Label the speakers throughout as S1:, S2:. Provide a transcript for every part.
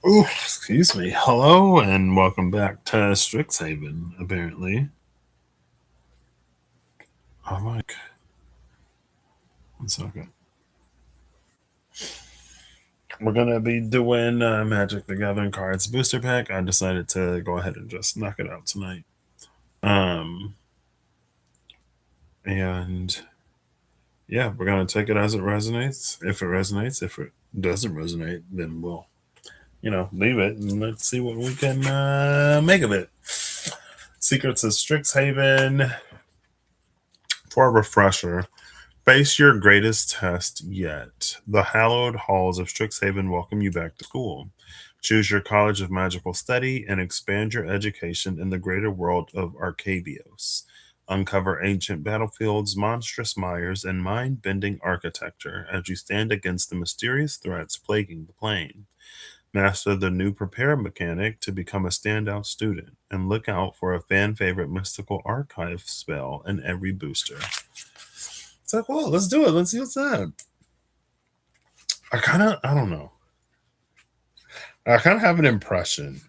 S1: Ooh, excuse me. Hello and welcome back to Strixhaven, apparently. Oh, like, one second. We're going to be doing Magic the Gathering Cards Booster Pack. I decided to go ahead and just knock it out tonight. Um, and yeah, we're going to take it as it resonates. If it resonates, if it doesn't resonate, then we'll, leave it and let's see what we can make of it. Secrets of Strixhaven. For a refresher, face your greatest test yet. The hallowed halls of Strixhaven welcome you back to school. Choose your college of magical study and expand your education in the greater world of Arcavios. Uncover ancient battlefields, monstrous mires, and mind bending architecture as you stand against the mysterious threats plaguing the plane. Master the new prepare mechanic to become a standout student, and look out for a fan favorite mystical archive spell in every booster. It's like, well, let's do it. Let's see what's up. I don't know. I kind of have an impression,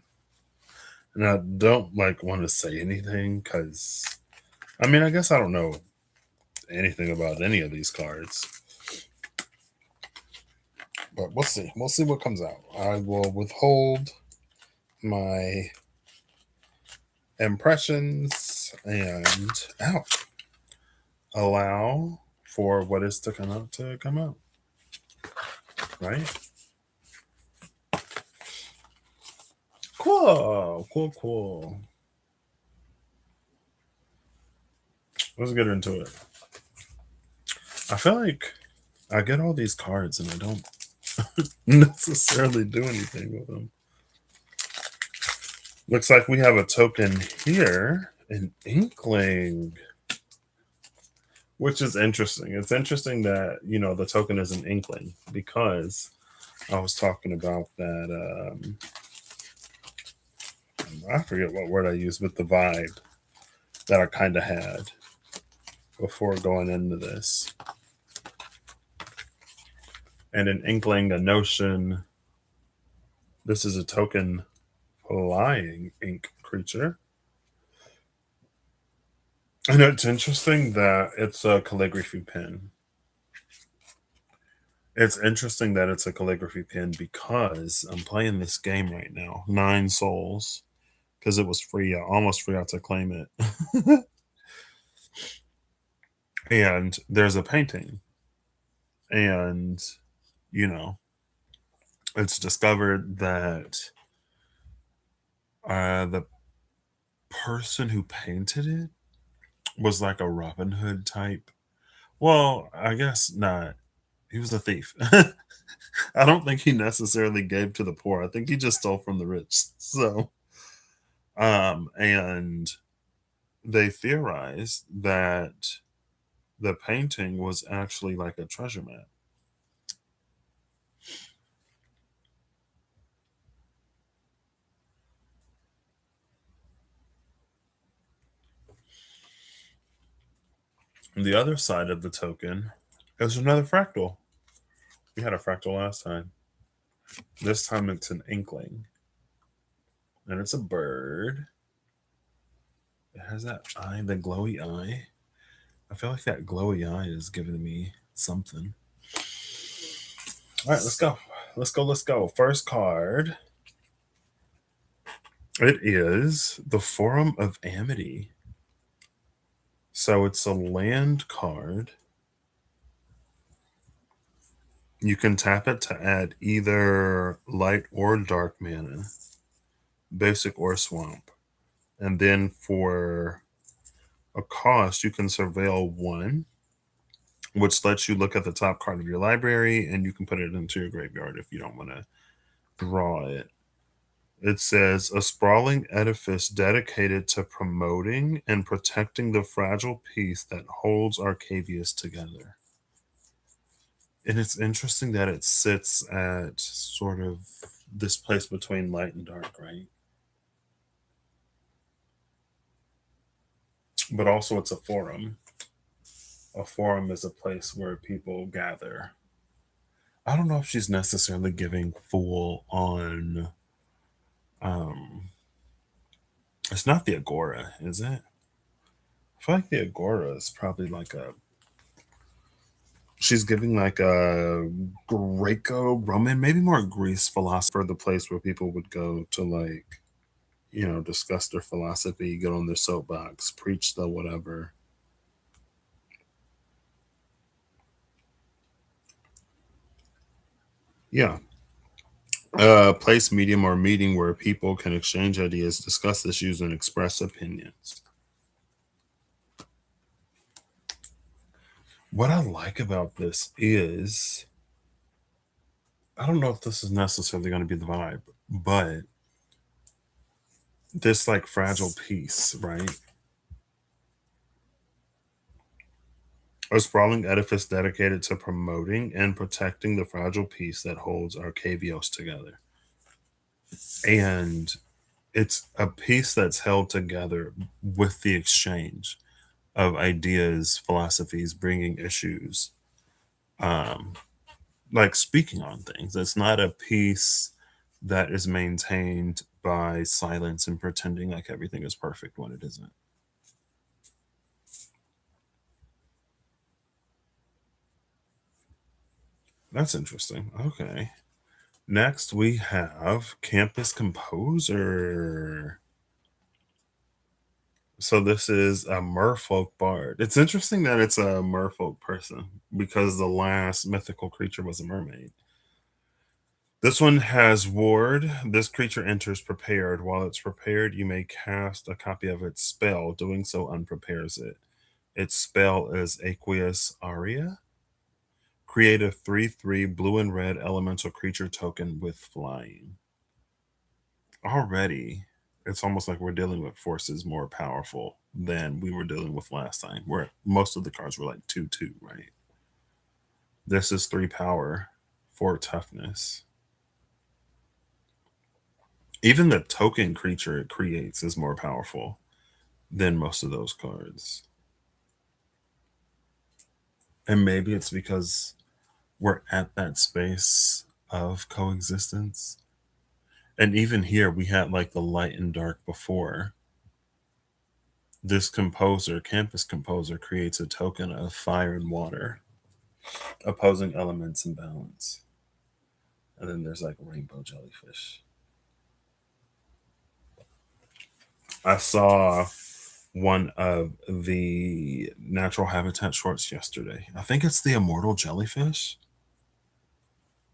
S1: and I don't want to say anything because, I guess I don't know anything about any of these cards, but we'll see. We'll see what comes out. I will withhold my impressions and allow for what is to come out. Right? Cool. Let's get into it. I feel like I get all these cards and I don't necessarily do anything with them. Looks like we have a token here, an inkling, which is interesting. It's interesting that, the token is an inkling because I was talking about that. I forget what word I used, but the vibe that I kind of had before going into this. And an inkling, a notion. This is a token flying ink creature. And it's interesting that it's a calligraphy pen. It's interesting that it's a calligraphy pen because I'm playing this game right now, 9 Souls, because it was free. I almost forgot to claim it. And there's a painting. And, you know, it's discovered that the person who painted it was like a Robin Hood type. Well, I guess not. He was a thief. I don't think he necessarily gave to the poor. I think he just stole from the rich. So, and they theorized that the painting was actually like a treasure map. And the other side of the token is another fractal. We had a fractal last time. This time it's an inkling. And it's a bird. It has that eye, the glowy eye. I feel like that glowy eye is giving me something. All right, let's go. Let's go. First card. It is the Forum of Amity. So it's a land card. You can tap it to add either light or dark mana, basic or swamp. And then for a cost, you can surveil 1, which lets you look at the top card of your library and you can put it into your graveyard if you don't want to draw it. It says a sprawling edifice dedicated to promoting and protecting the fragile peace that holds Arcavius together. And it's interesting that it sits at sort of this place between light and dark, right? But also it's a forum. A forum is a place where people gather. I don't know if she's necessarily giving full on Um, it's not the Agora, is it? I feel like the Agora is probably like a. She's giving like a Greco-Roman, maybe more Greece philosopher, the place where people would go to like, discuss their philosophy, get on their soapbox, preach the whatever. Yeah. Place, medium, or meeting where people can exchange ideas, discuss issues, and express opinions. What I like about this is I don't know if this is necessarily going to be the vibe, but this like fragile piece, right? A sprawling edifice dedicated to promoting and protecting the fragile piece that holds Arcavios together. And it's a piece that's held together with the exchange of ideas, philosophies, bringing issues, um, like speaking on things. It's not a piece that is maintained by silence and pretending like everything is perfect when it isn't. That's interesting. Okay. Next, we have Campus Composer. So this is a merfolk bard. It's interesting that it's a merfolk person because the last mythical creature was a mermaid. This one has ward. This creature enters prepared. While it's prepared, you may cast a copy of its spell. Doing so unprepares it. Its spell is Aqueous Aria. Create a 3/3 blue and red elemental creature token with flying. Already, it's almost like we're dealing with forces more powerful than we were dealing with last time, where most of the cards were like 2/2, right? This is 3 power, 4 toughness. Even the token creature it creates is more powerful than most of those cards. And maybe it's because we're at that space of coexistence. And even here, we had like the light and dark before. This composer, campus composer, creates a token of fire and water, opposing elements in balance. And then there's like rainbow jellyfish. I saw one of the natural habitat shorts yesterday. I think it's the immortal jellyfish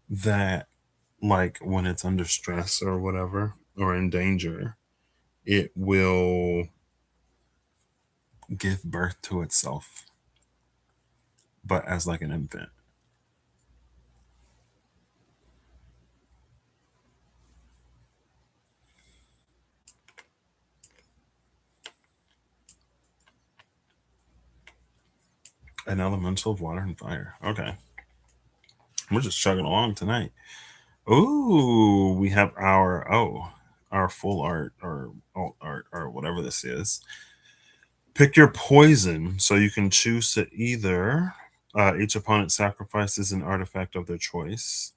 S1: that, like, when it's under stress or whatever, or in danger, it will give birth to itself, but as like an infant. An elemental of water and fire. Okay. We're just chugging along tonight. Ooh, we have our full art or alt art or whatever this is. Pick your poison, so you can choose to either each opponent sacrifices an artifact of their choice,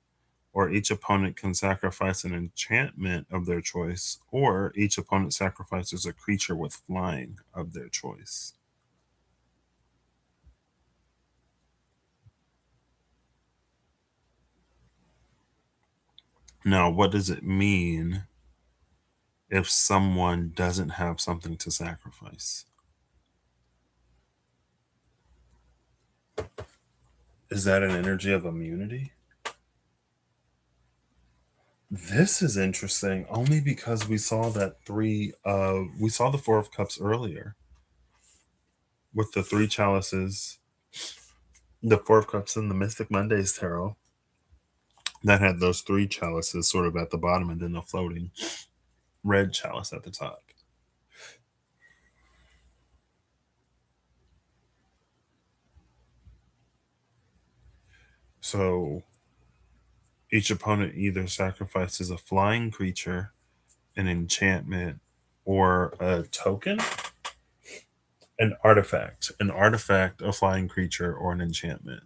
S1: or each opponent can sacrifice an enchantment of their choice, or each opponent sacrifices a creature with flying of their choice. Now, what does it mean if someone doesn't have something to sacrifice? Is that an energy of immunity? This is interesting only because we saw the 4 of cups earlier with the 3 chalices, the 4 of cups in the Mystic Mondays tarot that had those 3 chalices sort of at the bottom and then the floating red chalice at the top. So each opponent either sacrifices a flying creature, an enchantment, or a token, an artifact, a flying creature, or an enchantment.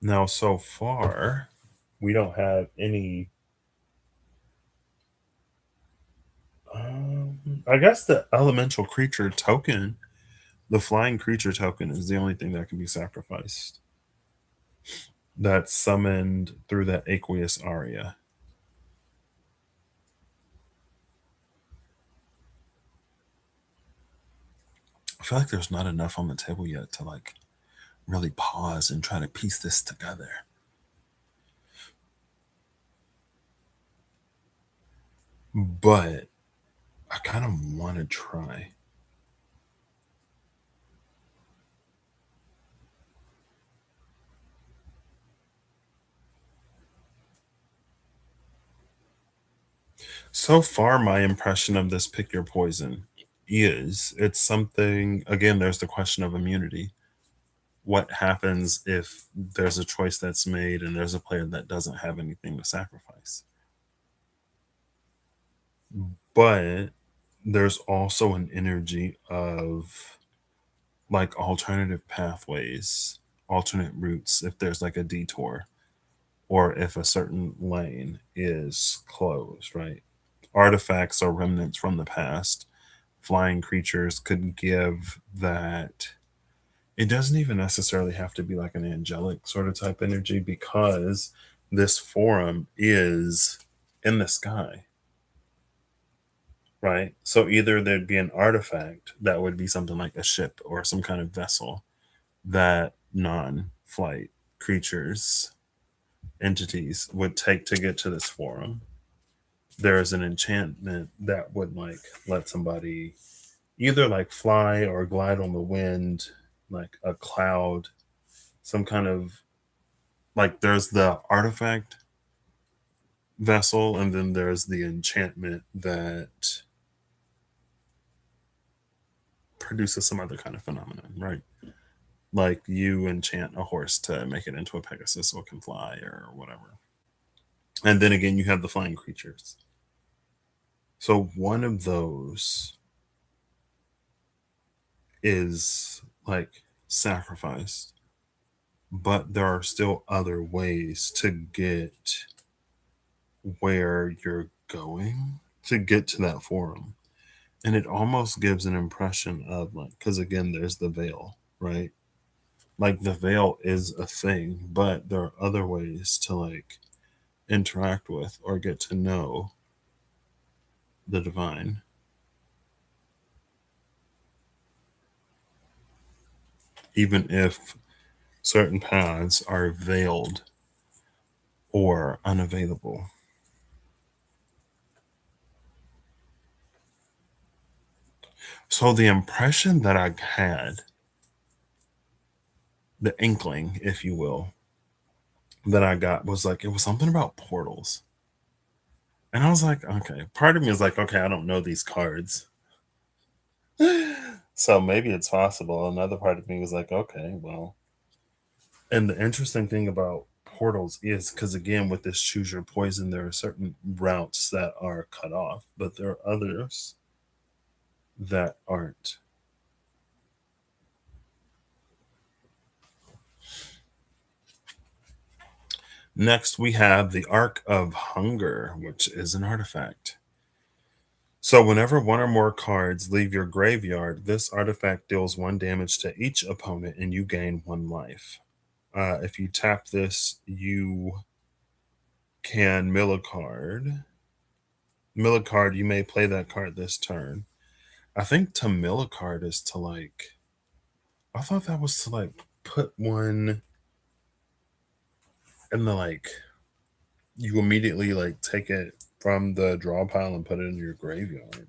S1: Now, so far, we don't have any. I guess the elemental creature token, the flying creature token, is the only thing that can be sacrificed. That's summoned through that aqueous aria. I feel like there's not enough on the table yet to like really pause and try to piece this together. But I kind of want to try. So far, my impression of this pick your poison is it's something, again, there's the question of immunity. What happens if there's a choice that's made and there's a player that doesn't have anything to sacrifice? But there's also an energy of like alternative pathways, alternate routes, if there's like a detour or if a certain lane is closed, right? Artifacts or remnants from the past, flying creatures could give that. It doesn't even necessarily have to be like an angelic sort of type energy because this forum is in the sky, right? So either there'd be an artifact that would be something like a ship or some kind of vessel that non flight creatures, entities would take to get to this forum. There is an enchantment that would like let somebody either like fly or glide on the wind, like a cloud, some kind of like there's the artifact vessel, and then there's the enchantment that produces some other kind of phenomenon, right? Like you enchant a horse to make it into a Pegasus so it can fly or whatever. And then again, you have the flying creatures. So one of those is like sacrificed, but there are still other ways to get where you're going to get to that forum. And it almost gives an impression of like, because again, there's the veil, right? Like the veil is a thing, but there are other ways to like interact with or get to know the divine, even if certain paths are veiled or unavailable. So the impression that I had, the inkling, if you will, that I got was like it was something about portals. And I was like, okay, part of me is like, okay, I don't know these cards. So maybe it's possible. Another part of me was like, okay, well. And the interesting thing about portals is because, again, with this choose your poison, there are certain routes that are cut off, but there are others that aren't. Next, we have the Arc of Hunger, which is an artifact. So, whenever one or more cards leave your graveyard, this artifact deals one damage to each opponent and you gain one life. If you tap this, you can mill a card. Mill a card, you may play that card this turn. I think to mill a card is to like, I thought that was to like put one in the like, you immediately like take it from the draw pile and put it in your graveyard.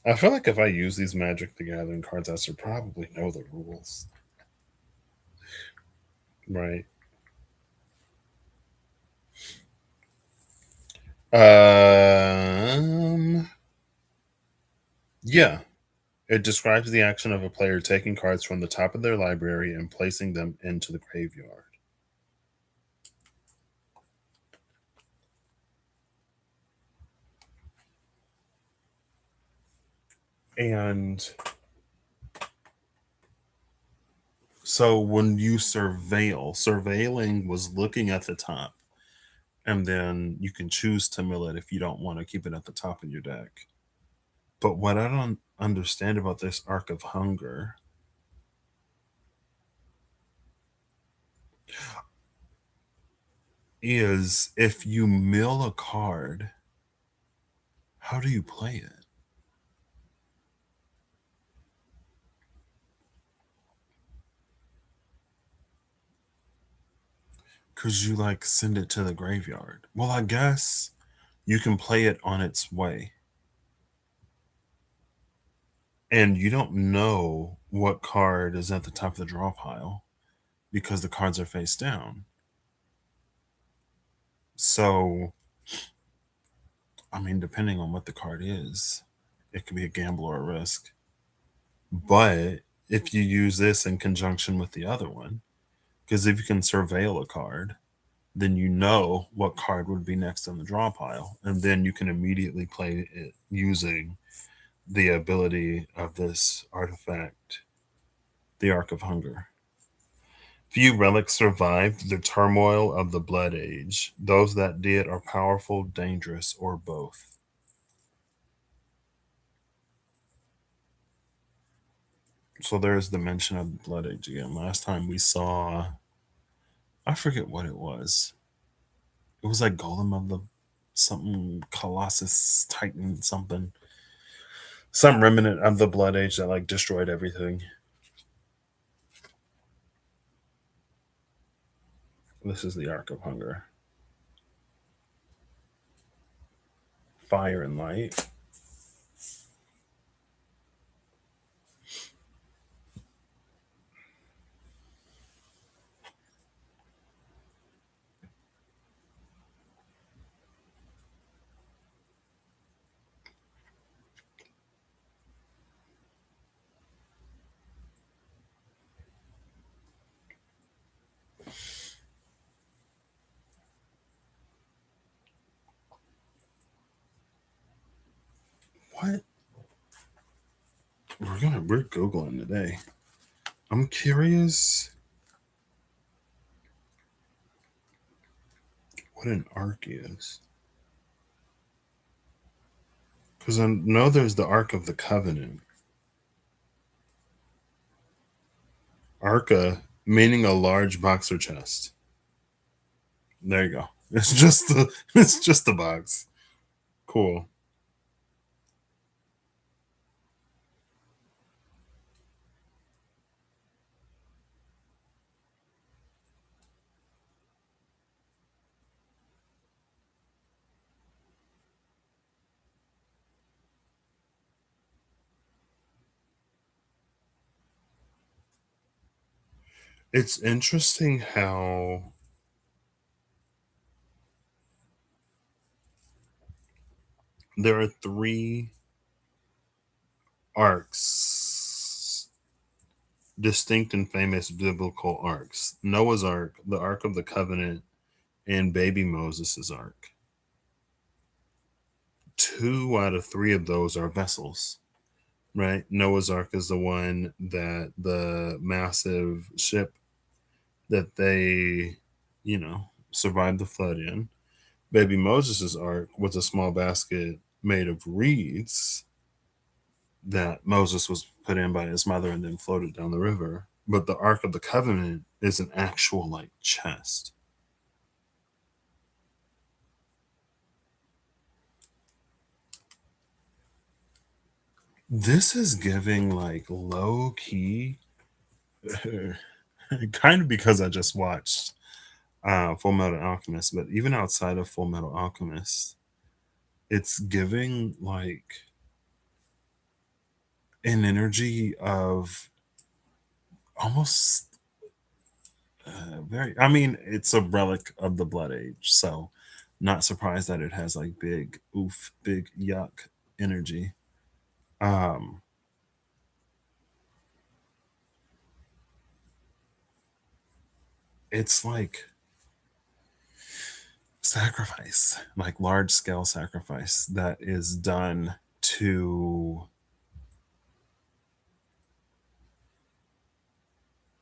S1: I feel like if I use these Magic the Gathering cards, I should probably know the rules, right? Um, yeah. It describes the action of a player taking cards from the top of their library and placing them into the graveyard. And So when you surveilling was looking at the top, and then you can choose to mill it if you don't want to keep it at the top of your deck. But what I don't understand about this Arc of Hunger is if you mill a card, how do you play it? Because you like send it to the graveyard. Well, I guess you can play it on its way. And you don't know what card is at the top of the draw pile because the cards are face down. So, I mean, depending on what the card is, it could be a gamble or a risk. But if you use this in conjunction with the other one, because if you can surveil a card, then you know what card would be next on the draw pile. And then you can immediately play it using the ability of this artifact, the Arc of Hunger. Few relics survived the turmoil of the Blood Age. Those that did are powerful, dangerous, or both. So there's the mention of the Blood Age again. Last time we saw, I forget what it was. It was like Golem of the something, Colossus, Titan, something. Some remnant of the Blood Age that like destroyed everything. This is the Arc of Hunger. Fire and light. What? We're Googling today. I'm curious what an arc is. Because I know there's the Ark of the Covenant. Arca, meaning a large boxer chest. There you go. It's just the box. Cool. It's interesting how there are three arcs, distinct and famous biblical arcs: Noah's Ark, the Ark of the Covenant, and baby Moses' Ark. Two out of three of those are vessels, right? Noah's Ark is the one that the massive ship that they, survived the flood in. Baby Moses' Ark was a small basket made of reeds that Moses was put in by his mother and then floated down the river. But the Ark of the Covenant is an actual like chest. This is giving like low key, kind of because I just watched Full Metal Alchemist, but even outside of Full Metal Alchemist, it's giving like an energy of almost very. I mean, it's a relic of the Blood Age, so not surprised that it has like big oof, big yuck energy. Um, it's like sacrifice, like large scale sacrifice that is done to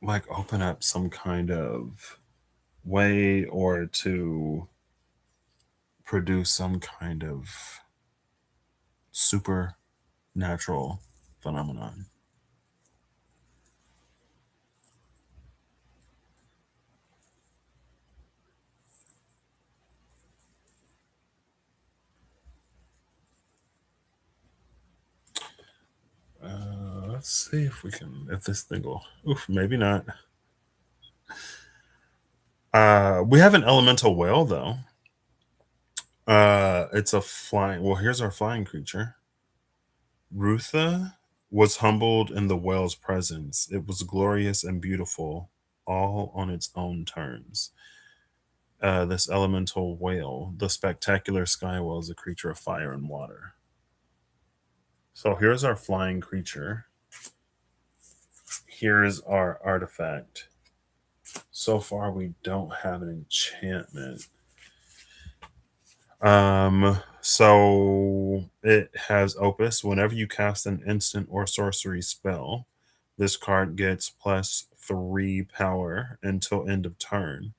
S1: like open up some kind of way or to produce some kind of supernatural phenomenon. Let's see if we can, if this thing will, oof, maybe not. We have an elemental whale though. It's a flying, well, here's our flying creature. Rutha was humbled in the whale's presence. It was glorious and beautiful, all on its own terms. This elemental whale, the spectacular sky whale, is a creature of fire and water. So here's our flying creature. Here's our artifact. So far, we don't have an enchantment. So it has Opus. Whenever you cast an instant or sorcery spell, this card gets +3 power until end of turn.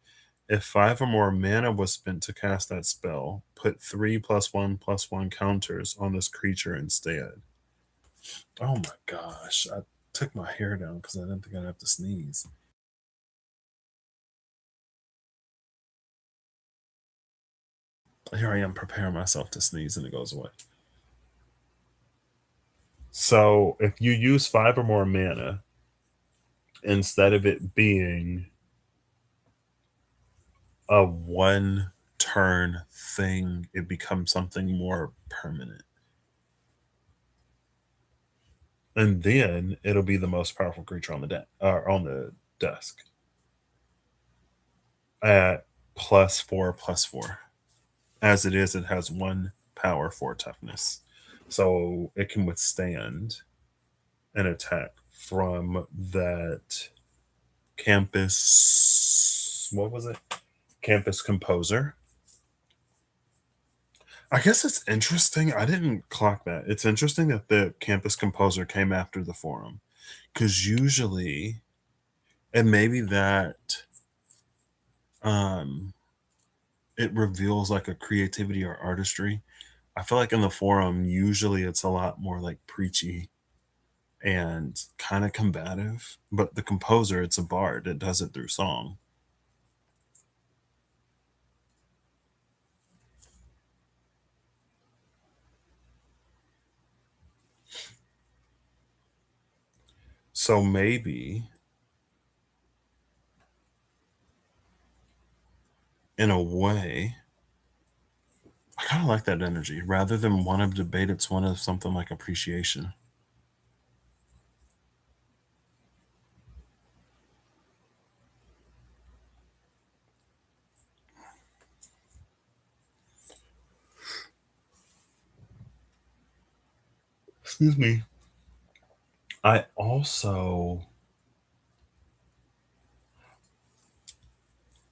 S1: If 5 or more mana was spent to cast that spell, put 3 +1/+1 counters on this creature instead. Oh my gosh. I took my hair down because I didn't think I'd have to sneeze. Here I am preparing myself to sneeze and it goes away. So if you use 5 or more mana, instead of it being a one turn thing, it becomes something more permanent. And then it'll be the most powerful creature on the deck or on the desk at +4/+4. As it is, it has 1 power, 4 toughness. So it can withstand an attack from that campus. What was it? Campus composer. I guess it's interesting. I didn't clock that. It's interesting that the campus composer came after the forum because usually, and maybe that um, it reveals like a creativity or artistry. I feel like in the forum, usually it's a lot more like preachy and kind of combative, but the composer, it's a bard. It does it through song. So maybe in a way, I kind of like that energy. Rather than one of debate, it's one of something like appreciation. Excuse me. I also,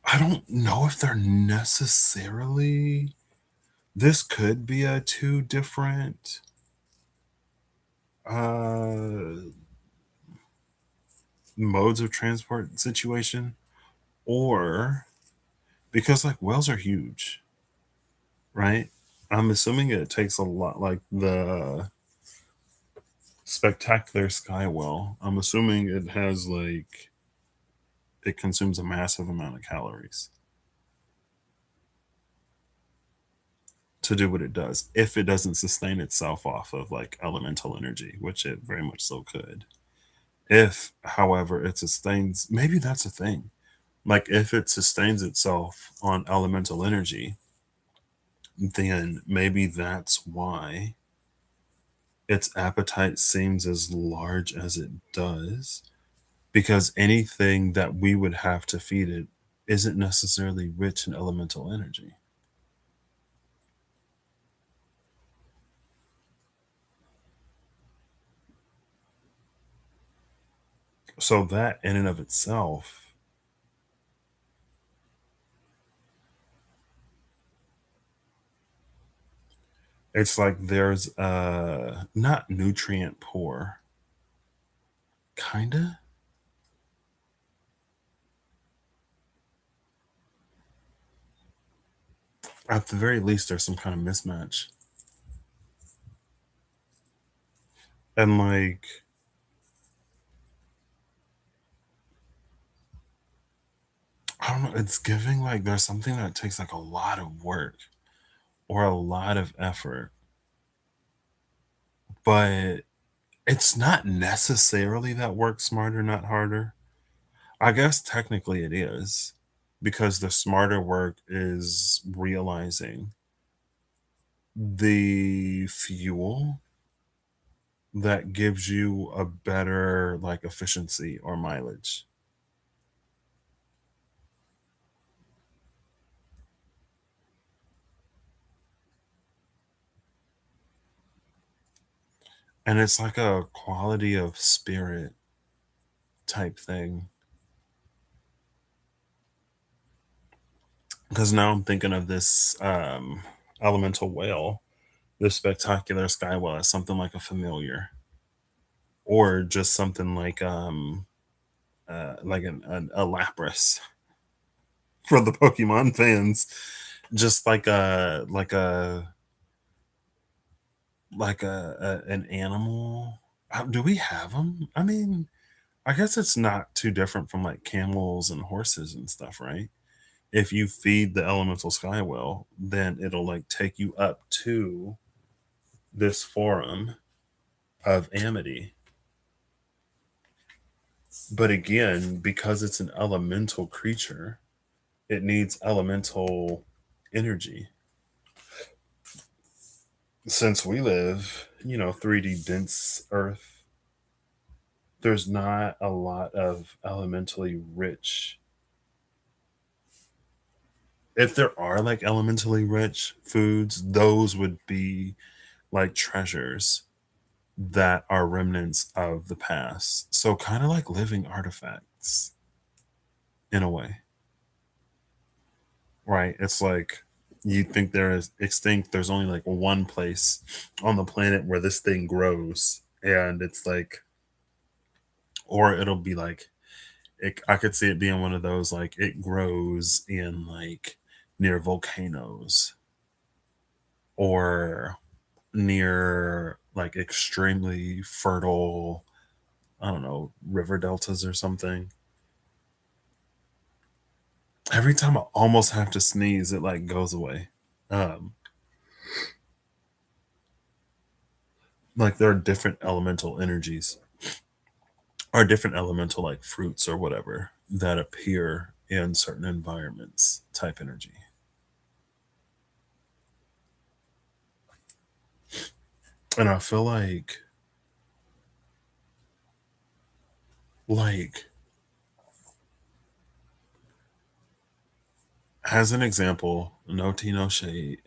S1: I don't know if they're necessarily, this could be a two different uh modes of transport situation, or because like whales are huge, right? I'm assuming it takes a lot, like the spectacular sky whale. I'm assuming it has like, it consumes a massive amount of calories to do what it does if it doesn't sustain itself off of like elemental energy, which it very much so could. If, however, it sustains, maybe that's a thing. Like if it sustains itself on elemental energy, then maybe that's why its appetite seems as large as it does, because anything that we would have to feed it isn't necessarily rich in elemental energy. So that in and of itself, it's like there's not nutrient poor, kinda. At the very least, there's some kind of mismatch. And like, I don't know, it's giving like there's something that takes like a lot of work or a lot of effort, but it's not necessarily that work smarter, not harder. I guess technically it is because the smarter work is realizing the fuel that gives you a better like efficiency or mileage. And it's like a quality of spirit type thing. Because now I'm thinking of this elemental whale, this spectacular sky whale, as something like a familiar, or just something like a Lapras for the Pokemon fans, just like an animal. Do we have them? I mean, I guess it's not too different from like camels and horses and stuff, right? If you feed the elemental sky whale, then it'll like take you up to this forum of amity. But again, because it's an elemental creature, it needs elemental energy. Since we live, 3D dense Earth, there's not a lot of elementally rich. If there are like elementally rich foods, those would be like treasures that are remnants of the past. So kind of like living artifacts in a way, right? It's like you think there is extinct, there's only like one place on the planet where this thing grows. And it's like, or it'll be like, I could see it being one of those like it grows in like near volcanoes or near like extremely fertile, I don't know, river deltas or something. Every time I almost have to sneeze, it like goes away. Um, like there are different elemental energies or different elemental like fruits or whatever that appear in certain environments type energy. And I feel like as an example, no tea, no shade,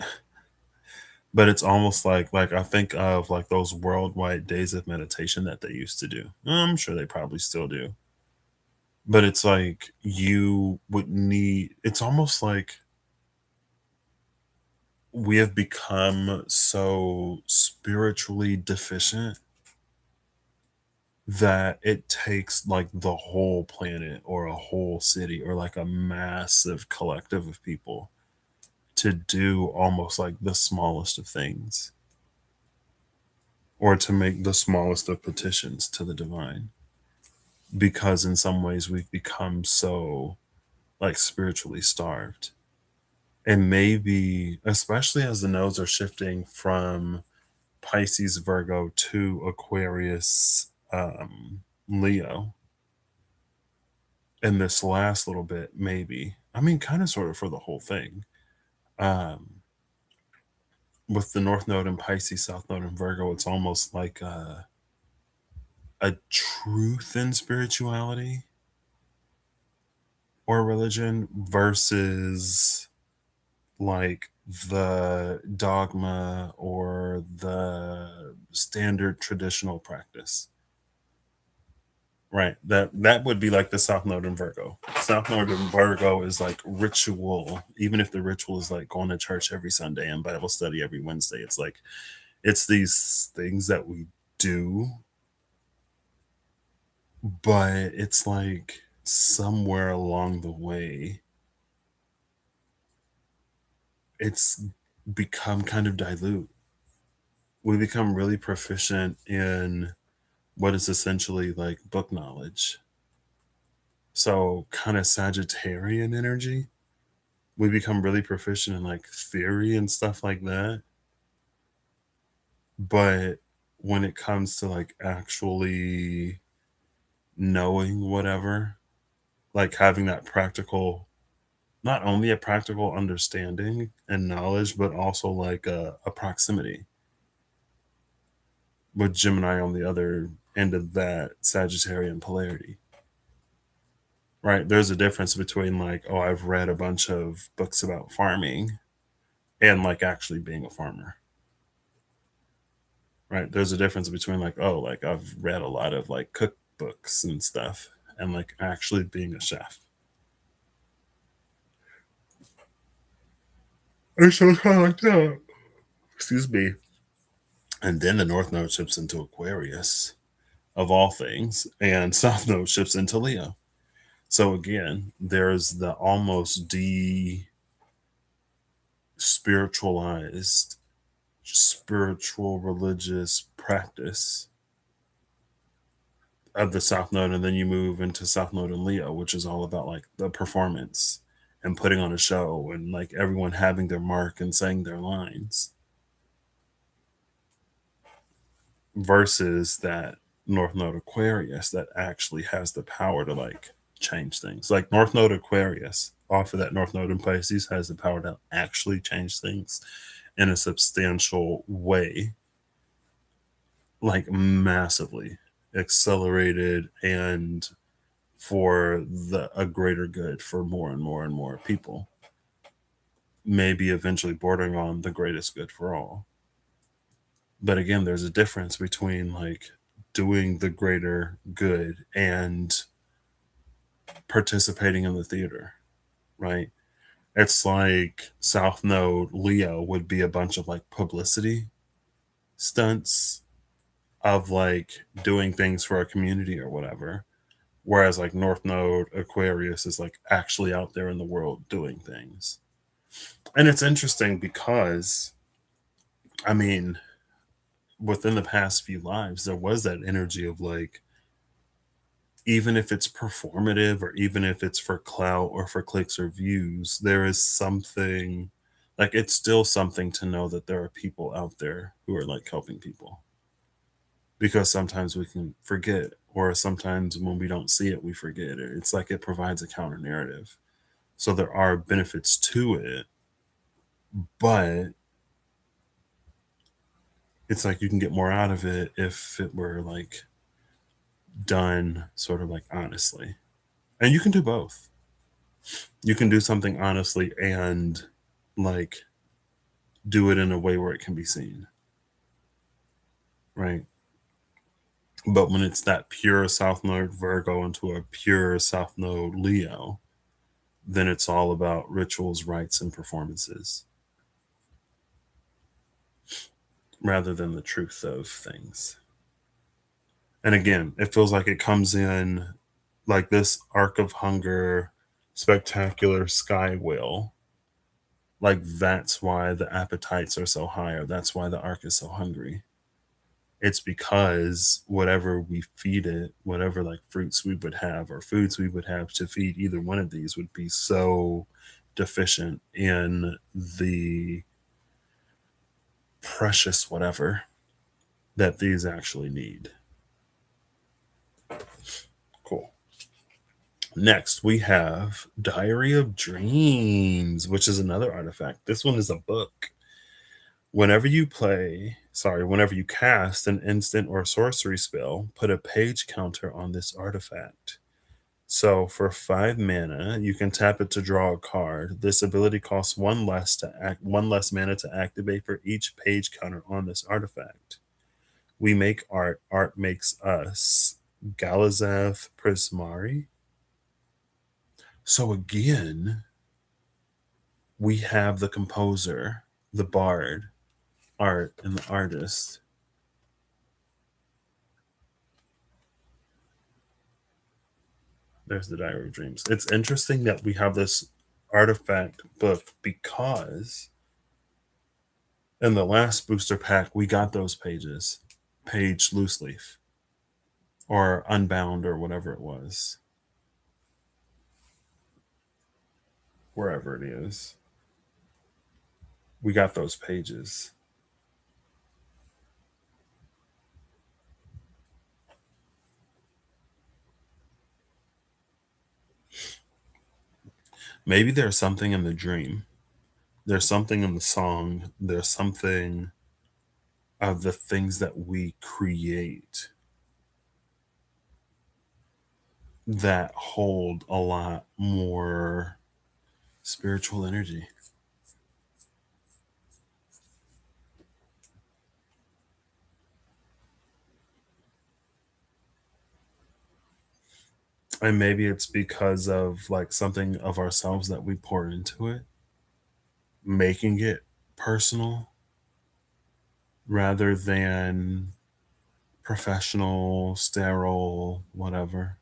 S1: but it's almost like I think of like those worldwide days of meditation that they used to do. I'm sure they probably still do. But it's like you would need, it's almost like we have become so spiritually deficient that it takes like the whole planet or a whole city or like a massive collective of people to do almost like the smallest of things or to make the smallest of petitions to the divine, because in some ways we've become so like spiritually starved. And maybe especially as the nodes are shifting from Pisces, Virgo to Aquarius, Leo in this last little bit, maybe. I mean, kind of sort of for the whole thing. Um, with the North Node in Pisces, South Node in Virgo, it's almost like a truth in spirituality or religion versus like the dogma or the standard traditional practice. Right. That would be like the South Node in Virgo. South Node in Virgo is like ritual. Even if the ritual is like going to church every Sunday and Bible study every Wednesday, it's like it's these things that we do, but it's like somewhere along the way, it's become kind of dilute. We become really proficient in what is essentially like book knowledge. So, kind of Sagittarian energy. We become really proficient in like theory and stuff like that. But when it comes to like actually knowing whatever, like having that practical, not only a practical understanding and knowledge, but also like a proximity with Gemini on the other end of that Sagittarian polarity. Right. There's a difference between like, oh, I've read a bunch of books about farming and like actually being a farmer. Right. There's a difference between like, oh, like I've read a lot of like cookbooks and stuff and like actually being a chef. And so it's kind of like that. Excuse me. And then the North Node shifts into Aquarius, of all things, and South Node shifts into Leo. So again, there's the almost spiritualized spiritual religious practice of the South Node, and then you move into South Node and Leo, which is all about like the performance and putting on a show and like everyone having their mark and saying their lines, versus that North Node Aquarius that actually has the power to like change things. Like North Node Aquarius, off of that North Node in Pisces, has the power to actually change things in a substantial way, like massively accelerated and for the a greater good for more and more and more people, maybe eventually bordering on the greatest good for all. But again, there's a difference between like doing the greater good and participating in the theater, right? It's like South Node Leo would be a bunch of like publicity stunts of like doing things for a community or whatever. Whereas like North Node Aquarius is like actually out there in the world doing things. And it's interesting because, I mean, within the past few lives, there was that energy of like, even if it's performative or even if it's for clout or for clicks or views, there is something like it's still something to know that there are people out there who are like helping people. Because sometimes we can forget, or sometimes when we don't see it, we forget it. It's like it provides a counter narrative. So there are benefits to it, but it's like you can get more out of it if it were like done sort of like honestly. And you can do both. You can do something honestly and like do it in a way where it can be seen, right? But when it's that pure South Node Virgo into a pure South Node Leo, then it's all about rituals, rites, and performances rather than the truth of things. And again, it feels like it comes in like this arc of hunger, spectacular sky whale. Like that's why the appetites are so high, or that's why the arc is so hungry. It's because whatever we feed it, whatever like fruits we would have or foods we would have to feed either one of these would be so deficient in the precious whatever that these actually need. Cool. Next, we have Diary of Dreams, which is another artifact. This one is a book. Whenever you cast an instant or sorcery spell, put a page counter on this artifact. So for 5 mana, you can tap it to draw a card. This ability costs one less mana to activate for each page counter on this artifact. We make art. Art makes us. Galazath Prismari. So again, we have the composer, the bard, art, and the artist. There's the Diary of Dreams. It's interesting that we have this artifact book because In the last booster pack, we got those pages, page loose leaf or unbound or whatever it was, wherever it is. We got those pages. Maybe there's something in the dream. There's something in the song. There's something of the things that we create that hold a lot more spiritual energy. And maybe it's because of like something of ourselves that we pour into it, making it personal rather than professional, sterile, whatever.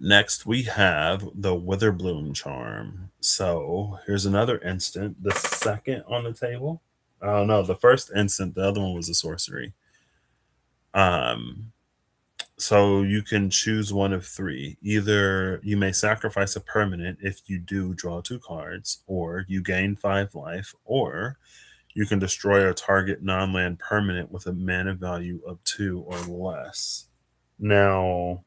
S1: Next, we have the Witherbloom charm. So here's another instant, the second on the table. Oh no, the first instant, the other one was a sorcery. Um, so you can choose one of three. Either you may sacrifice a permanent if you do draw two cards, or you gain 5 life, or you can destroy a target non-land permanent with a mana value of 2 or less. Now,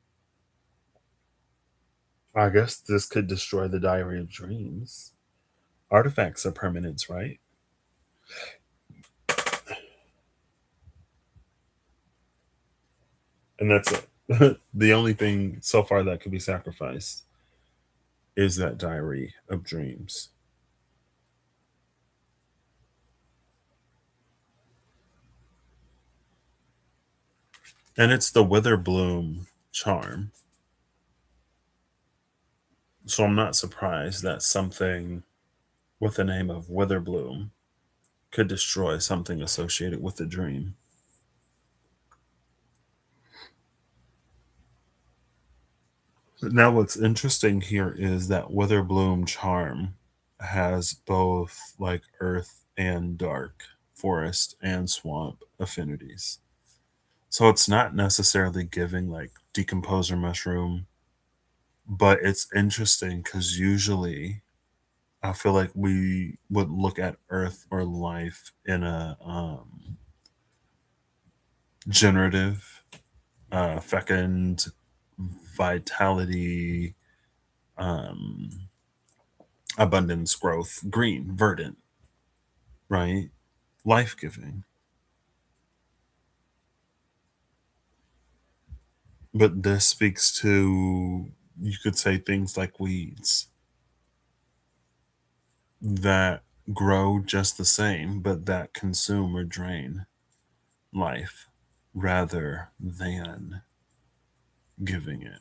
S1: I guess this could destroy the Diary of Dreams. Artifacts are permanents, right? And that's it. The only thing so far that could be sacrificed is that Diary of Dreams. And it's the Witherbloom charm. So I'm not surprised that something with the name of Witherbloom could destroy something associated with the dream. Now, what's interesting here is that Witherbloom charm has both like earth and dark, forest and swamp affinities. So it's not necessarily giving like decomposer mushroom, but it's interesting because usually I feel like we would look at earth or life in a generative, fecund, vitality, um, abundance, growth, green, verdant, right? Life giving. But this speaks to, you could say things like weeds that grow just the same, but that consume or drain life rather than giving it.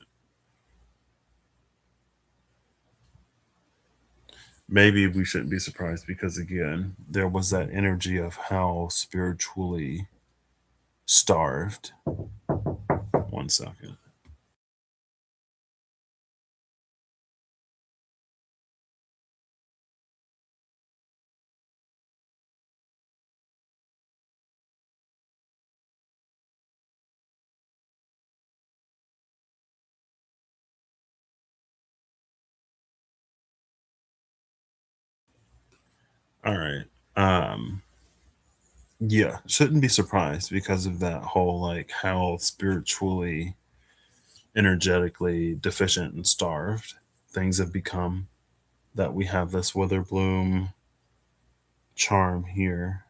S1: Maybe we shouldn't be surprised because, again, there was that energy of how spiritually starved. 1 second. All right. Yeah, shouldn't be surprised because of that whole like how spiritually, energetically deficient and starved things have become. That we have this Witherbloom charm here.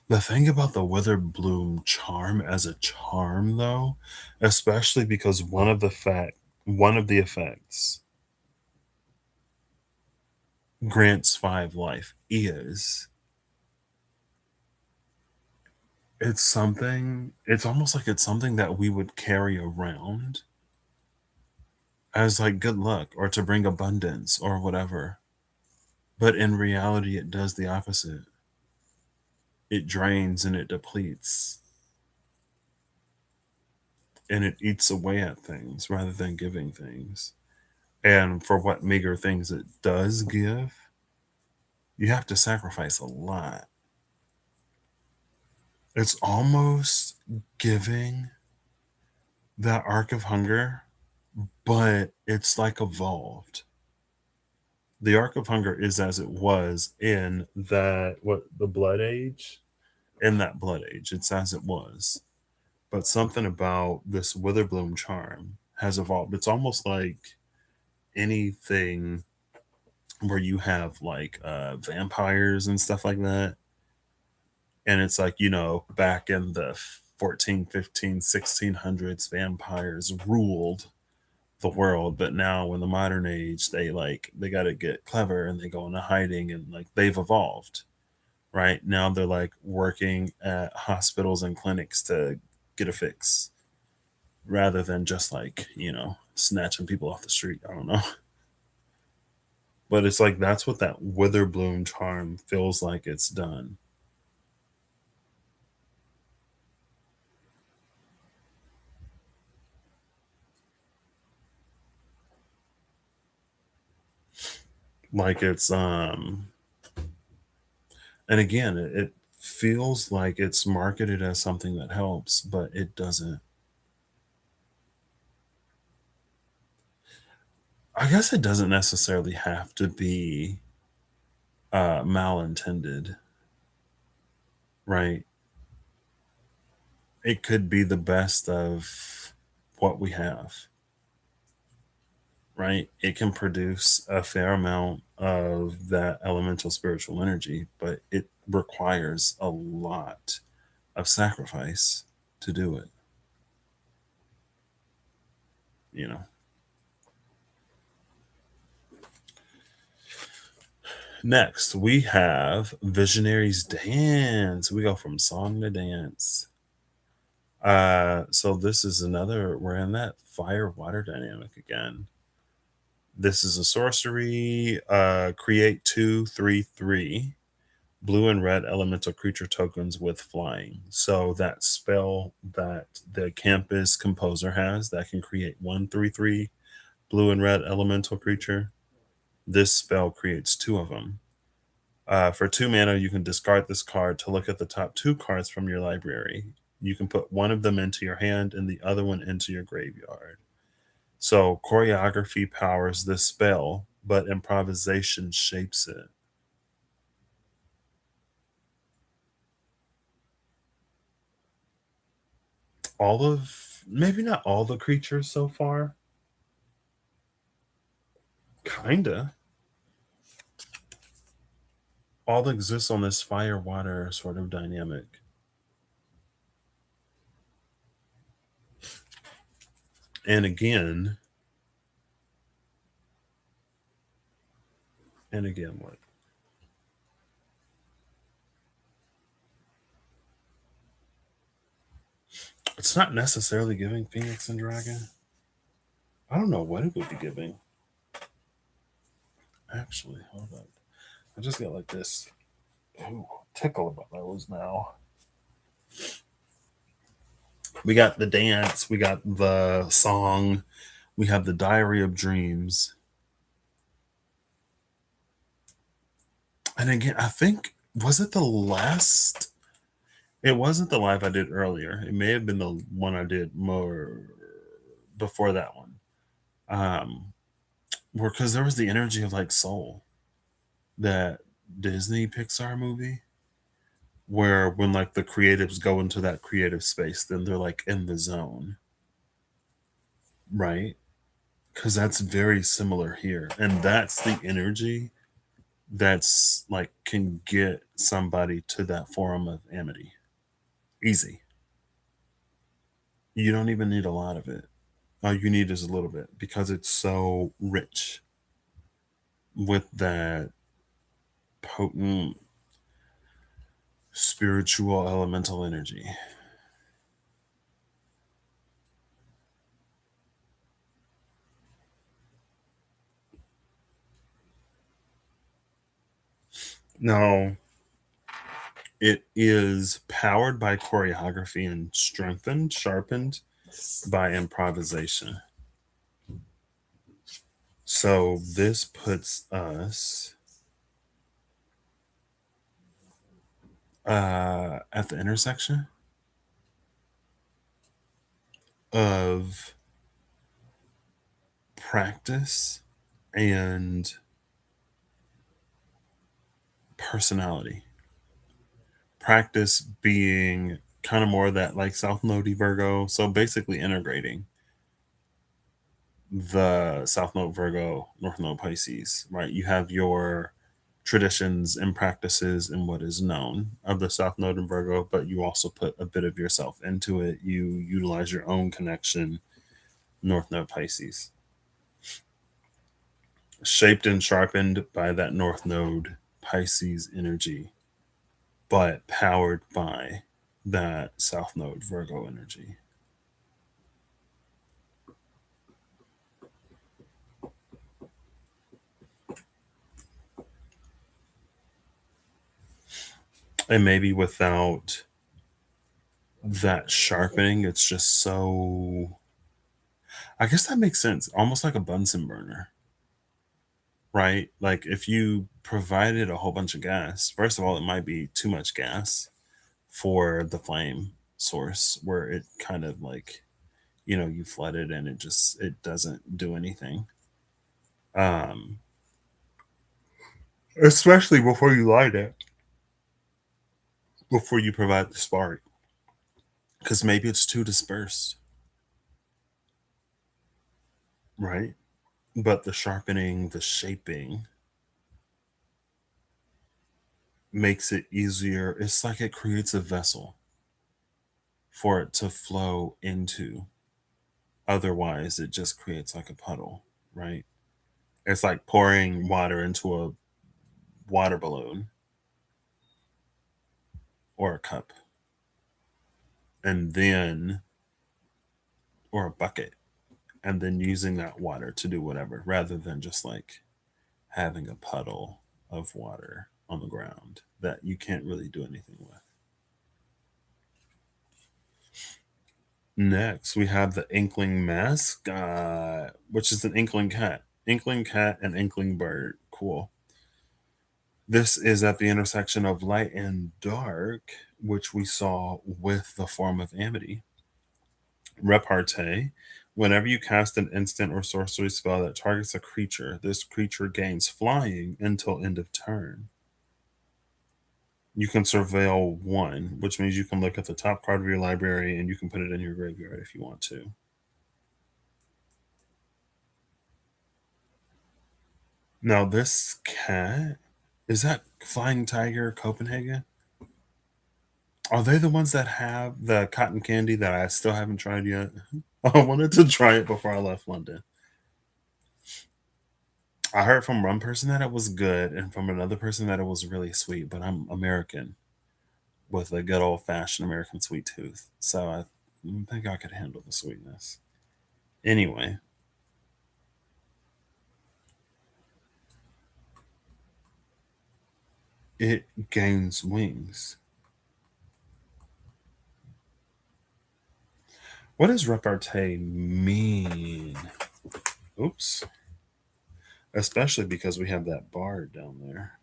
S1: The thing about the Witherbloom charm as a charm, though, especially because one of the effects grants 5 life is it's something. It's almost like it's something that we would carry around as like good luck or to bring abundance or whatever. But in reality, it does the opposite. it drains and it depletes and it eats away at things rather than giving things. And for what meager things it does give, you have to sacrifice a lot. It's almost giving that arc of hunger, but it's like evolved. The arc of hunger is as it was in that what the blood age, in that blood age, it's as it was. But something about this Witherbloom charm has evolved. It's almost like anything where you have like vampires and stuff like that. And it's like, back in the 14, 15, 1600s, vampires ruled the world. But now in the modern age, they got to get clever and they go into hiding and like they've evolved. Right now, they're like working at hospitals and clinics to get a fix rather than just like, snatching people off the street. I don't know. But it's like that's what that Witherbloom charm feels like it's done. Like it's and again, it feels like it's marketed as something that helps, but it doesn't. I guess it doesn't necessarily have to be malintended, right? It could be the best of what we have, right? It can produce a fair amount of that elemental spiritual energy, but it requires a lot of sacrifice to do it, you know. Next, we have Visionaries Dance. We go from song to dance. So this is another, we're in that fire water dynamic again. This is a sorcery, create 2/3/3 blue and red elemental creature tokens with flying. So that spell that the campus composer has that can create 1/3/3 blue and red elemental creature, this spell creates two of them. For 2 mana, you can discard this card to look at the top two cards from your library. You can put one of them into your hand and the other one into your graveyard. So choreography powers this spell, but improvisation shapes it. Maybe not all the creatures so far. Kinda. All that exists on this fire water sort of dynamic. And again, what? It's not necessarily giving Phoenix and Dragon. I don't know what it would be giving. Actually, hold up. I just got like this. Ooh, tickle about those now. We got the dance, we got the song, we have the Diary of Dreams. And again, I think, was it the last? It wasn't the live I did earlier. It may have been the one I did more before that one. Um, because there was the energy of like Soul, that Disney Pixar movie, where when like the creatives go into that creative space, then they're like in the zone, right? Because that's very similar here, and that's the energy that's like can get somebody to that form of amity easy. You don't even need a lot of it. All you need is a little bit because it's so rich with that potent spiritual elemental energy. Now, It is powered by choreography and strengthened, sharpened by improvisation. So this puts us at the intersection of practice and personality. Practice being kind of more of that like South Node Virgo. So basically integrating the South Node Virgo, North Node Pisces, right? You have your traditions and practices and what is known of the South Node and Virgo, but you also put a bit of yourself into it. You utilize your own connection, North Node Pisces, shaped and sharpened by that North Node Pisces energy, but powered by that South Node Virgo energy. And maybe without that sharpening, it's just so. I guess that makes sense. Almost like a Bunsen burner, right? Like if you provided a whole bunch of gas, first of all, it might be too much gas for the flame source where it kind of like, you flood it and it doesn't do anything. Um, Especially before you light it, before you provide the spark, because maybe it's too dispersed, right? But the sharpening, the shaping makes it easier. It's like it creates a vessel for it to flow into. Otherwise, it just creates like a puddle, right? It's like pouring water into a water balloon or a cup, and then, or a bucket, and then using that water to do whatever, rather than just like having a puddle of water on the ground that you can't really do anything with. Next, we have the Inkling Mask, which is an Inkling cat. Inkling cat and Inkling bird. Cool. This is at the intersection of light and dark, which we saw with the form of Amity. Repartee. Whenever you cast an instant or sorcery spell that targets a creature, this creature gains flying until end of turn. You can surveil one, which means you can look at the top card of your library and you can put it in your graveyard if you want to. Now, this cat, is that Flying Tiger Copenhagen? Are they the ones that have the cotton candy that I still haven't tried yet? I wanted to try it before I left London. I heard from one person that it was good and from another person that it was really sweet, but I'm American with a good old fashioned American sweet tooth. So I think I could handle the sweetness. Anyway, it gains wings. What does repartee mean? Oops. Especially because we have that bard down there.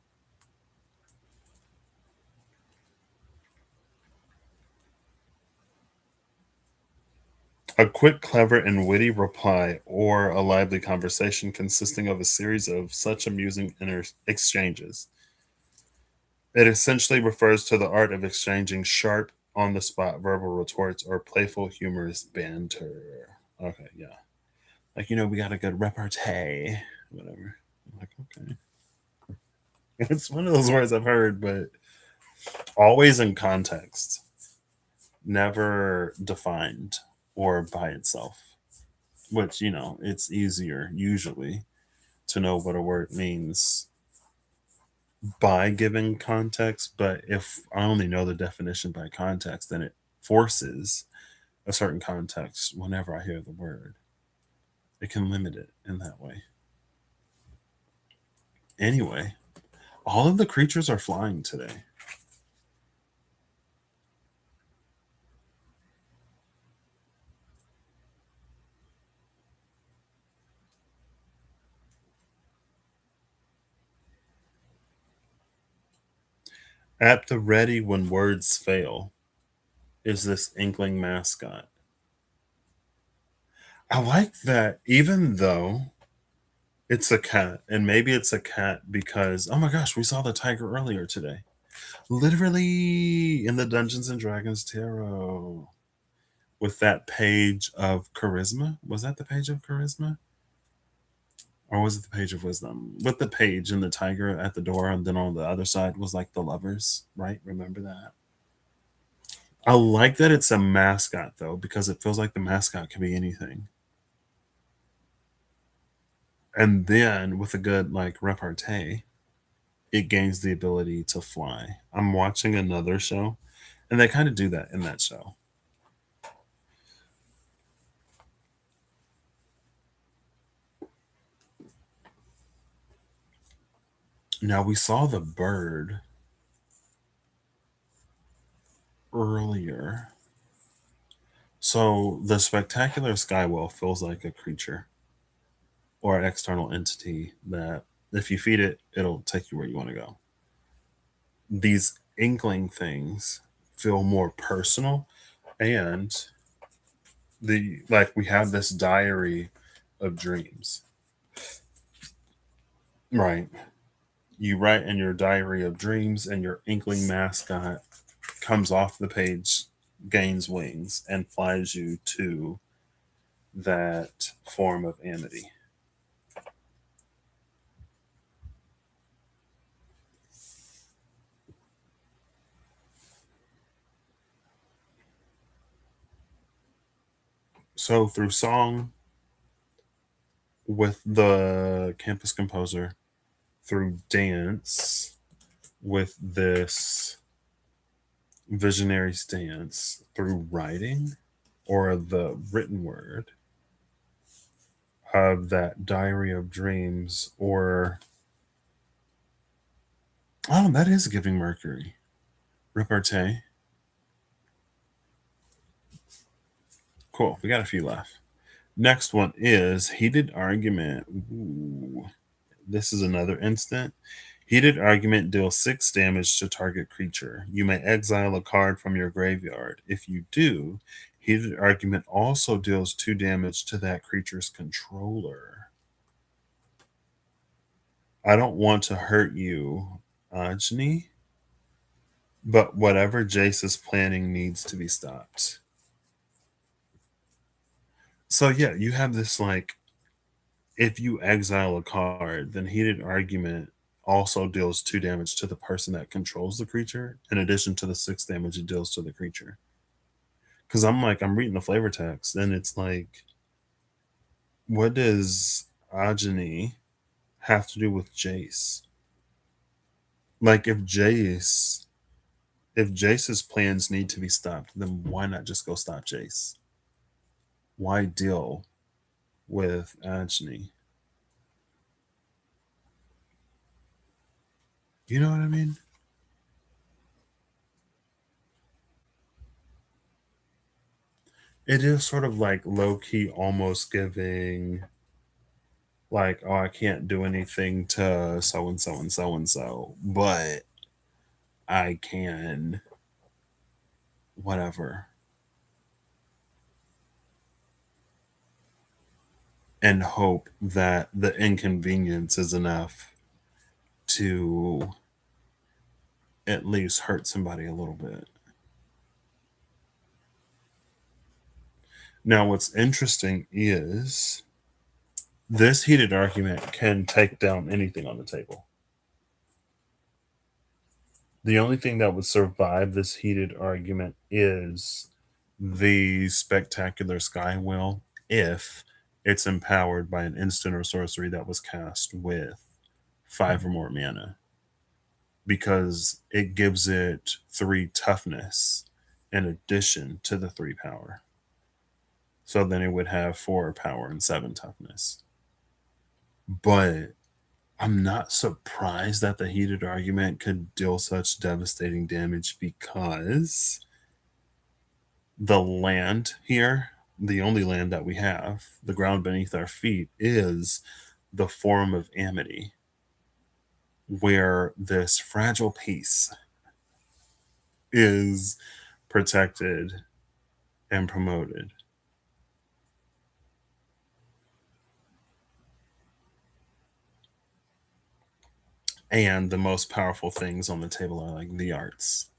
S1: A quick, clever, and witty reply or a lively conversation consisting of a series of such amusing exchanges. It essentially refers to the art of exchanging sharp, on the spot verbal retorts or playful, humorous banter. Okay, yeah. Like, we got a good repartee, whatever. I'm like, okay. It's one of those words I've heard, but always in context, never defined or by itself, which, it's easier usually to know what a word means by giving context. But if I only know the definition by context, then it forces a certain context whenever I hear the word. It can limit it in that way. Anyway, all of the creatures are flying today. At the ready when words fail is this inkling mascot. I like that, even though it's a cat, and maybe it's a cat because, oh my gosh, we saw the tiger earlier today. Literally in the Dungeons and Dragons Tarot with that page of charisma. Was that the page of charisma? Or was it the page of wisdom? With the page and the tiger at the door, and then on the other side was like the lovers, right? Remember that? I like that it's a mascot though, because it feels like the mascot could be anything. And then with a good like repartee, it gains the ability to fly. I'm watching another show, and they kind of do that in that show. Now we saw the bird earlier. So the spectacular sky whale feels like a creature or an external entity that if you feed it, it'll take you where you want to go. These inkling things feel more personal, and the like we have this diary of dreams. Right. You write in your diary of dreams, and your inkling mascot comes off the page, gains wings, and flies you to that form of amity. So through song with the campus composer, through dance with this visionary stance, through writing or the written word of that diary of dreams, or oh, that is giving Mercury repartee. Cool, we got a few left. Next one is heated argument. Ooh, this is another instant. Heated argument deals 6 damage to target creature. You may exile a card from your graveyard. If you do, heated argument also deals 2 damage to that creature's controller. I don't want to hurt you, Ajni, but whatever Jace is planning needs to be stopped. So yeah, you have this like if you exile a card, then heated argument also deals 2 damage to the person that controls the creature, in addition to the 6 damage it deals to the creature. Because I'm like, I'm reading the flavor text, and it's like, what does Ajani have to do with Jace? Like, if Jace's plans need to be stopped, then why not just go stop Jace? Why deal with Ajani? You know what I mean? It is sort of like low key, almost giving like, oh, I can't do anything to so and so and so and so, but I can whatever, and hope that the inconvenience is enough to at least hurt somebody a little bit. Now, what's interesting is this heated argument can take down anything on the table. The only thing that would survive this heated argument is the spectacular sky whale if it's empowered by an instant or sorcery that was cast with 5 or more mana, because it gives it 3 toughness in addition to the 3 power. So then it would have 4 power and 7 toughness. But I'm not surprised that the heated argument could deal such devastating damage, because the land here, the only land that we have, the ground beneath our feet, is the Forum of Amity, where this fragile piece is protected and promoted. And the most powerful things on the table are like the arts.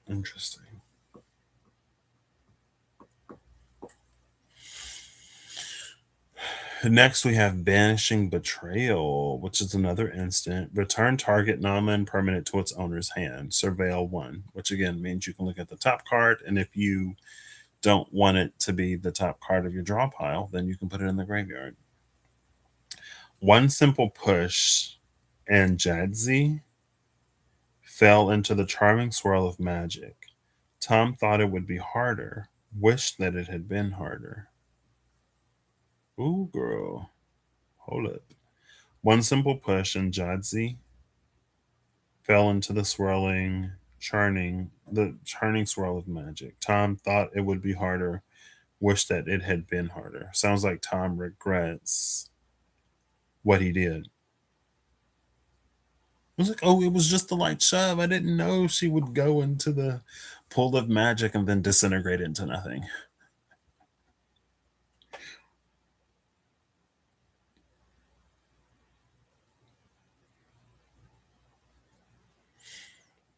S1: Interesting. Next, we have banishing betrayal, which is another instant. Return target non-land permanent to its owner's hand. Surveil one, which again means you can look at the top card, and if you don't want it to be the top card of your draw pile, then you can put it in the graveyard. One simple push, and Jadzi fell into the charming swirl of magic. Tom thought it would be harder, wished that it had been harder. Ooh, girl, hold up. One simple push, and Jadzi fell into the churning swirl of magic. Tom thought it would be harder, wished that it had been harder. Sounds like Tom regrets what he did. I was like, oh, it was just a light shove. I didn't know she would go into the pool of magic and then disintegrate into nothing.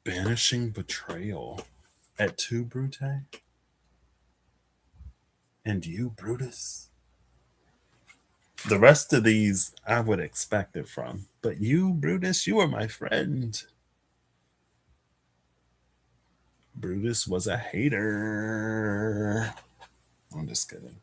S1: Banishing betrayal at two, Brute? And you, Brutus? The rest of these I would expect it from. But you, Brutus, you are my friend. Brutus was a hater. I'm just kidding.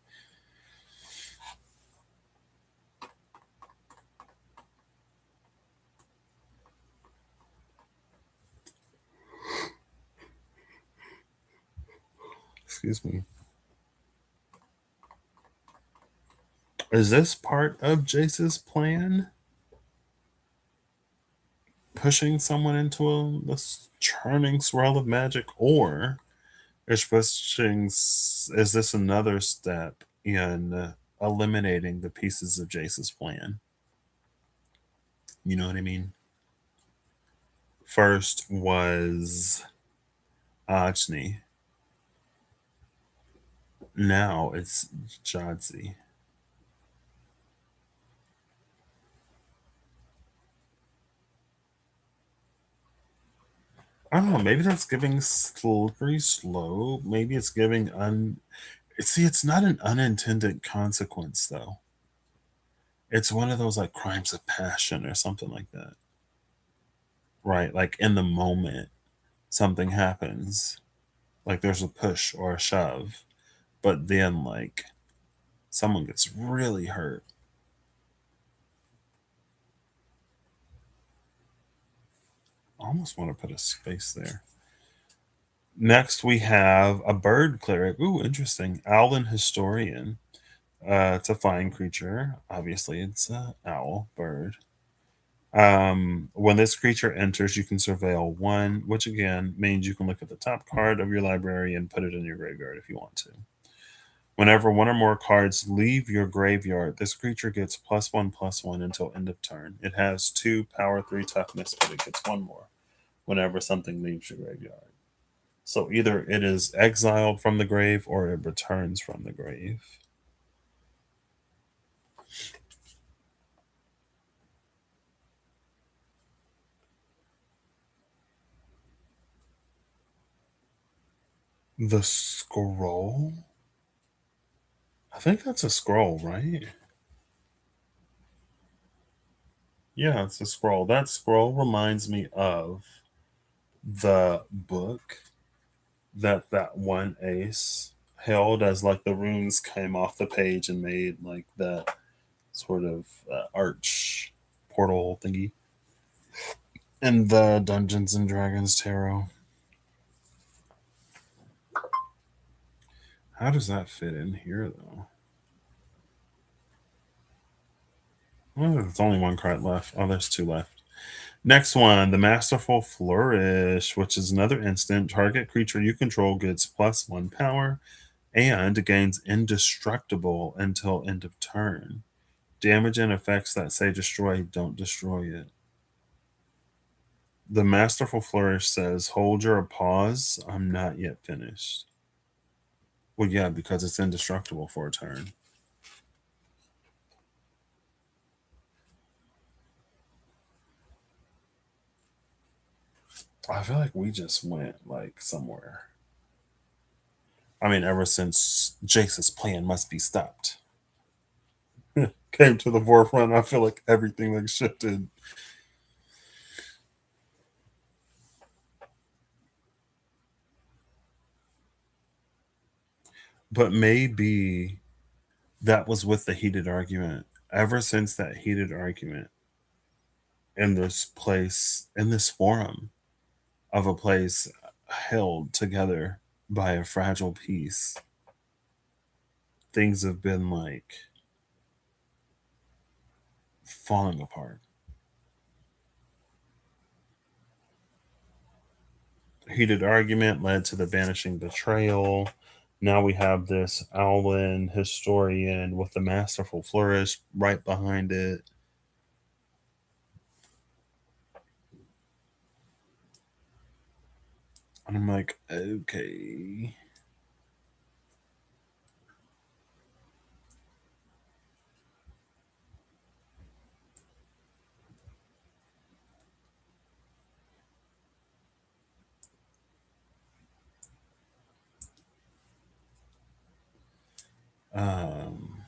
S1: Excuse me. Is this part of Jace's plan? Pushing someone into this churning swirl of magic, or is this another step in eliminating the pieces of Jace's plan? You know what I mean? First was Ajni. Now it's Jadzi. I don't know. Maybe that's giving slippery slope. Maybe it's giving See, it's not an unintended consequence though. It's one of those like crimes of passion or something like that. Right? Like in the moment, something happens. Like there's a push or a shove, but then like someone gets really hurt. I almost want to put a space there. Next, we have a bird cleric. Ooh, interesting. Owlin Historian. It's a flying creature. Obviously, it's an owl bird. When this creature enters, you can surveil one, which again means you can look at the top card of your library and put it in your graveyard if you want to. Whenever one or more cards leave your graveyard, this creature gets +1/+1 until end of turn. It has 2 power, 3 toughness, but it gets one more whenever something leaves your graveyard. So either it is exiled from the grave or it returns from the grave. The scroll? I think that's a scroll, right? Yeah, it's a scroll. That scroll reminds me of the book that one ace held as like the runes came off the page and made like that sort of arch portal thingy in the Dungeons and Dragons tarot. How does that fit in here though? Oh, there's only one card left. Oh, there's two left. Next one, the Masterful Flourish, which is another instant. Target creature you control gets +1 power and gains indestructible until end of turn. Damage and effects that say destroy don't destroy it. The Masterful Flourish says, hold your pause. I'm not yet finished. Well, yeah, because it's indestructible for a turn. I feel like we just went like somewhere. I mean, ever since Jace's plan must be stopped came to the forefront, I feel like everything like shifted. But maybe that was with the heated argument. Ever since that heated argument in this place, in this forum of a place held together by a fragile peace, things have been like falling apart. Heated argument led to the vanishing betrayal. Now we have this Owlin historian with the masterful flourish right behind it. And I'm like, okay. Um,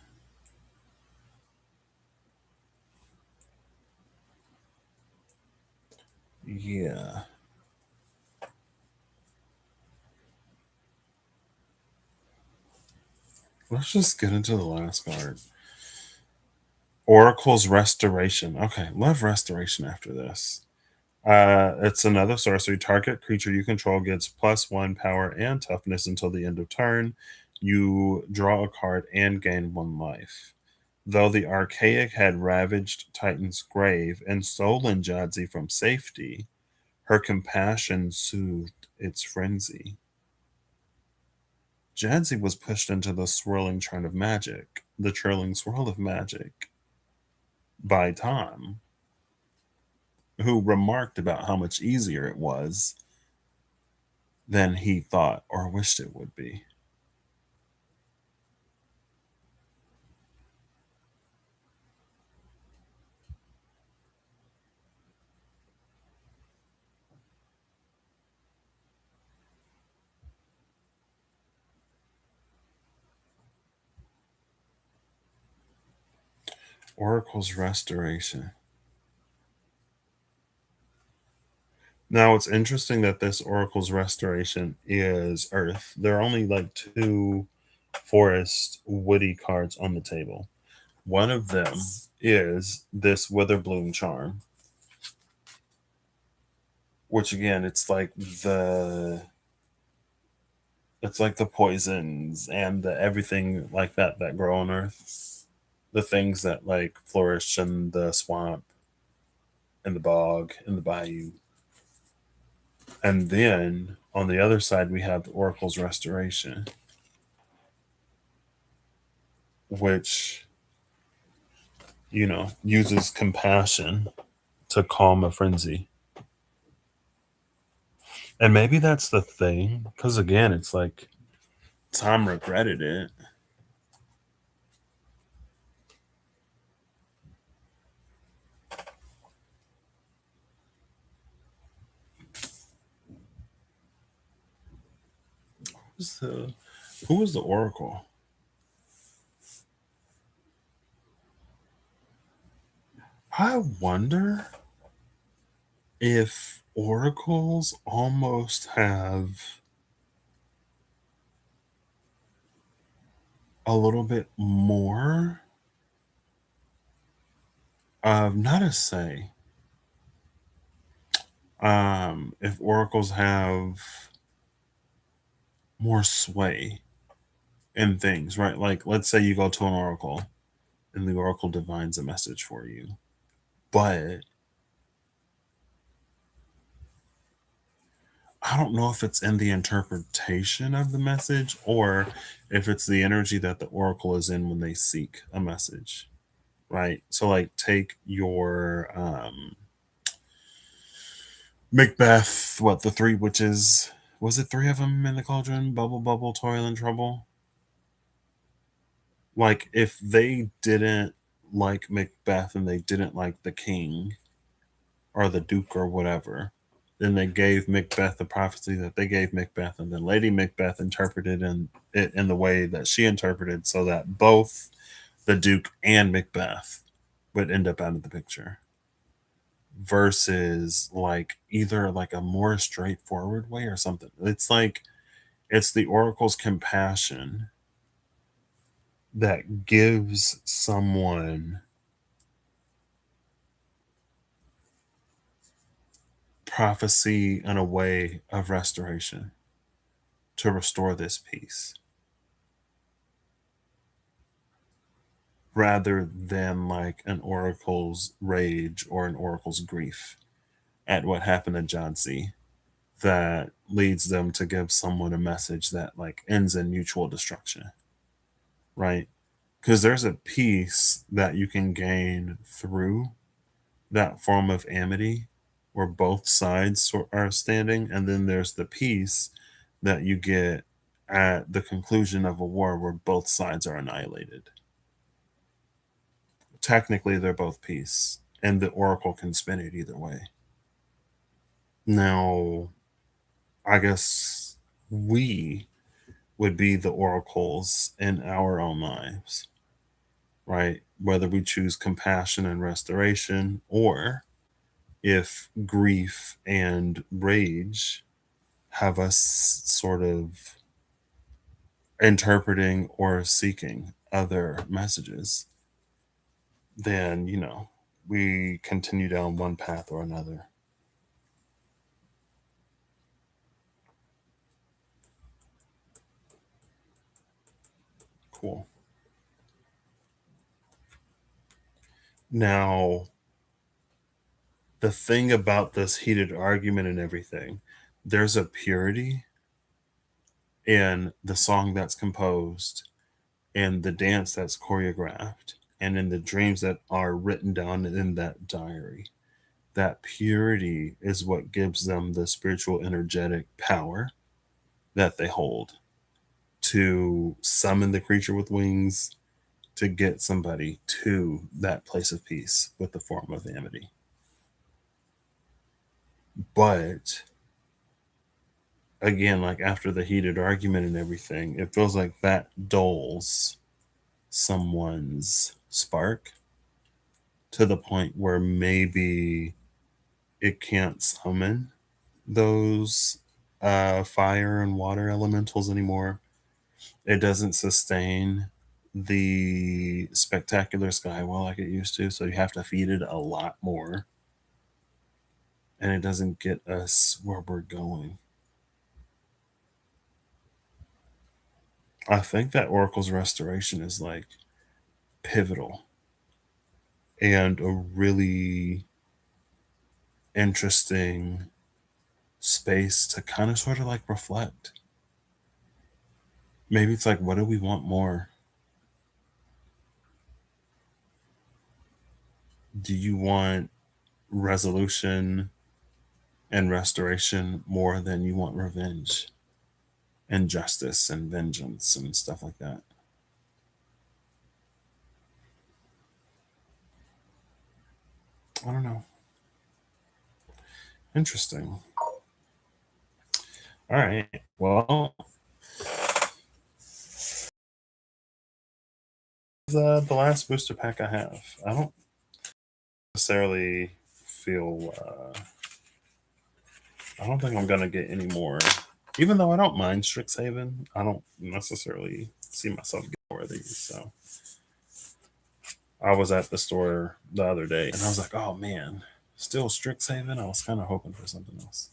S1: yeah. Let's just get into the last card. Oracle's Restoration. Okay, love Restoration after this. It's another sorcery. Target creature you control gets +1 power and toughness until the end of turn. You draw a card and gain 1 life. Though the Archaic had ravaged Titan's grave and stolen Jadzi from safety, her compassion soothed its frenzy. Jadzi was pushed into the swirling churn of magic, the trailing swirl of magic, by Tom, who remarked about how much easier it was than he thought or wished it would be. Oracle's Restoration. Now, it's interesting that this Oracle's Restoration is Earth. There are only like two forest woody cards on the table. One of them is this Witherbloom Charm, which again, it's like the poisons and the everything like that that grow on Earth, the things that like flourish in the swamp, in the bog, in the bayou. And then on the other side, we have the Oracle's Restoration, which, uses compassion to calm a frenzy. And maybe that's the thing, because again, it's like Tom regretted it. Who's the, who was the Oracle? I wonder if oracles almost have a little bit more of, not a say, if oracles have more sway in things, right? Like, let's say you go to an oracle and the oracle divines a message for you. But I don't know if it's in the interpretation of the message or if it's the energy that the oracle is in when they seek a message, right? So, like, take your Macbeth, what, the three witches? Was it three of them in the cauldron? Bubble, bubble, toil, and trouble? Like, if they didn't like Macbeth and they didn't like the king or the duke or whatever, then they gave Macbeth the prophecy that they gave Macbeth, and then Lady Macbeth interpreted it in the way that she interpreted, so that both the duke and Macbeth would end up out of the picture. Versus like either like a more straightforward way or something. It's like it's the oracle's compassion that gives someone prophecy in a way of restoration to restore this peace rather than like an oracle's rage or an oracle's grief at what happened to John C. That leads them to give someone a message that like ends in mutual destruction, right? Because there's a peace that you can gain through that form of amity where both sides are standing, and then there's the peace that you get at the conclusion of a war where both sides are annihilated. Technically, they're both peace, and the oracle can spin it either way. Now, I guess we would be the oracles in our own lives, right? Whether we choose compassion and restoration, or if grief and rage have us sort of interpreting or seeking other messages, then, we continue down one path or another. Cool. Now, the thing about this heated argument and everything, there's a purity in the song that's composed and the dance that's choreographed and in the dreams that are written down in that diary. That purity is what gives them the spiritual energetic power that they hold to summon the creature with wings to get somebody to that place of peace with the form of amity. But again, like after the heated argument and everything, it feels like that dulls someone's spark to the point where maybe it can't summon those fire and water elementals anymore. It doesn't sustain the spectacular sky well like it used to, so you have to feed it a lot more, and it doesn't get us where we're going. I think that Oracle's restoration is like pivotal and a really interesting space to kind of sort of like reflect. Maybe it's like, what do we want more? Do you want resolution and restoration more than you want revenge and justice and vengeance and stuff like that? I don't know. Interesting. All right. Well, the last booster pack I have. I don't necessarily feel. I don't think I'm gonna get any more. Even though I don't mind Strixhaven, I don't necessarily see myself getting more of these. So I was at the store the other day and I was like, oh man, still Strixhaven. I was kind of hoping for something else.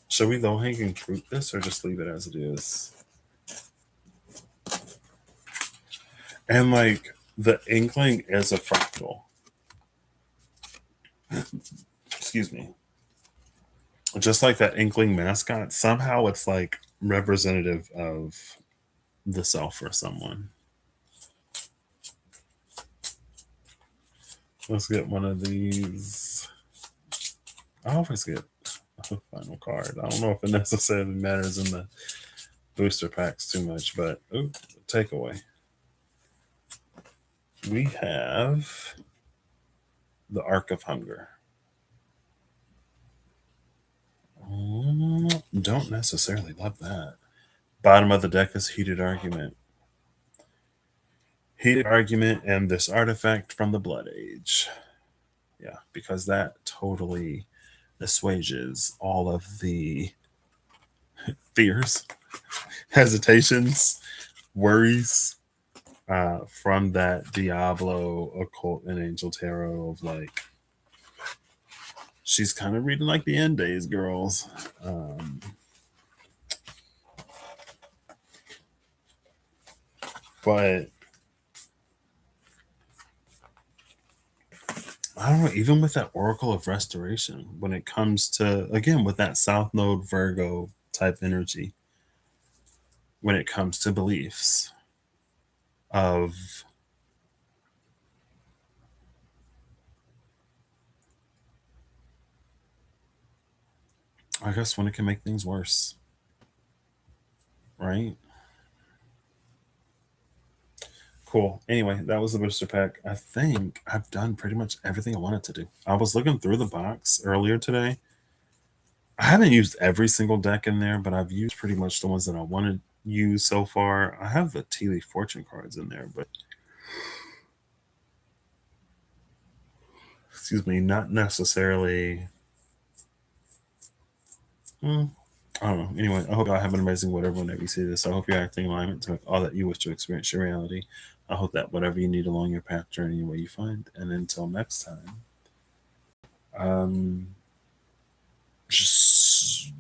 S1: Should we low hanging fruit this or just leave it as it is? And like the inkling is a fractal. Excuse me. Just like that inkling mascot, somehow it's like representative of the self for someone. Let's get one of these. I always get a final card. I don't know if it necessarily matters in the booster packs too much, but ooh, takeaway. We have the Arc of Hunger. Don't necessarily love that. Bottom of the deck is Heated Argument. Heated Argument and this artifact from the Blood Age. Yeah, because that totally assuages all of the fears, hesitations, worries from that Diablo occult and angel tarot of like, she's kind of reading like the end days, girls. But I don't know, even with that Oracle of Restoration, when it comes to, again, with that South Node Virgo type energy, when it comes to beliefs of, I guess, when it can make things worse, right? Cool. Anyway, that was the booster pack. I think I've done pretty much everything I wanted to do. I was looking through the box earlier today. I haven't used every single deck in there, but I've used pretty much the ones that I wanted to use so far. I have the Tea Leaf Fortune cards in there, but excuse me, not necessarily. I don't know. Anyway, I hope y'all have an amazing whatever whenever you see this. I hope you're acting in alignment to all that you wish to experience your reality. I hope that whatever you need along your path journey, what you find. And until next time, just,